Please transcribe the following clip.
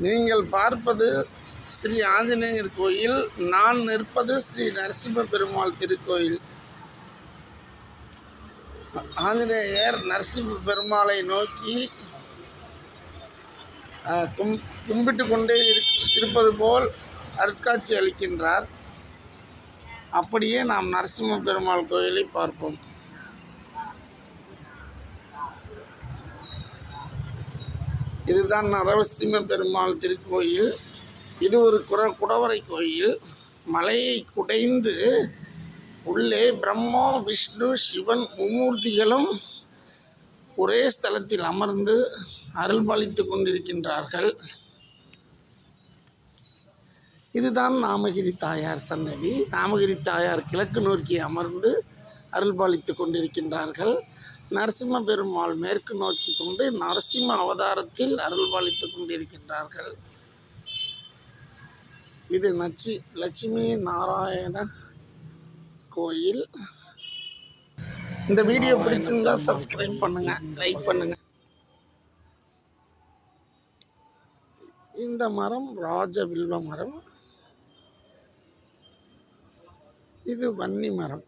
நீங்கள் பார்ப்பது ஸ்ரீ ஆஞ்சநேயர் கோயில். நான் நிற்பது ஸ்ரீ நரசிம்ம பெருமாள் திருக்கோயில். ஆஞ்சநேயர் நரசிம்ம பெருமாளை நோக்கி கும்பிட்டு கொண்டே இருப்பது போல் அருட்காட்சி அளிக்கின்றார். அப்படியே நாம் நரசிம்ம பெருமாள் கோயிலை பார்ப்போம். இதுதான் நரசிம்ம பெருமாள் திருக்கோயில். இது ஒரு குடவரை கோயில். மலையை குடைந்து உள்ளே பிரம்மா, விஷ்ணு, சிவன் மும்மூர்த்திகளும் ஒரே ஸ்தலத்தில் அமர்ந்து அருள்பாலித்து கொண்டிருக்கின்றார்கள். இதுதான் நாமகிரி தாயார் சன்னதி. நாமகிரி தாயார் கிழக்கு நோக்கி அமர்ந்து அருள்பாலித்து கொண்டிருக்கின்றார்கள். நரசிம்ம பெருமாள் மேற்கு நோக்கி கொண்டு நரசிம்ம அவதாரத்தில் அருள்பாலித்து கொண்டிருக்கின்றார்கள். இது லட்சுமி நாராயண கோயில். இந்த வீடியோ பிடிச்சிருந்தா சப்ஸ்கிரைப் பண்ணுங்க, லைக் பண்ணுங்க. இந்த மரம் ராஜ வில்வ மரம். இது வன்னி மரம்.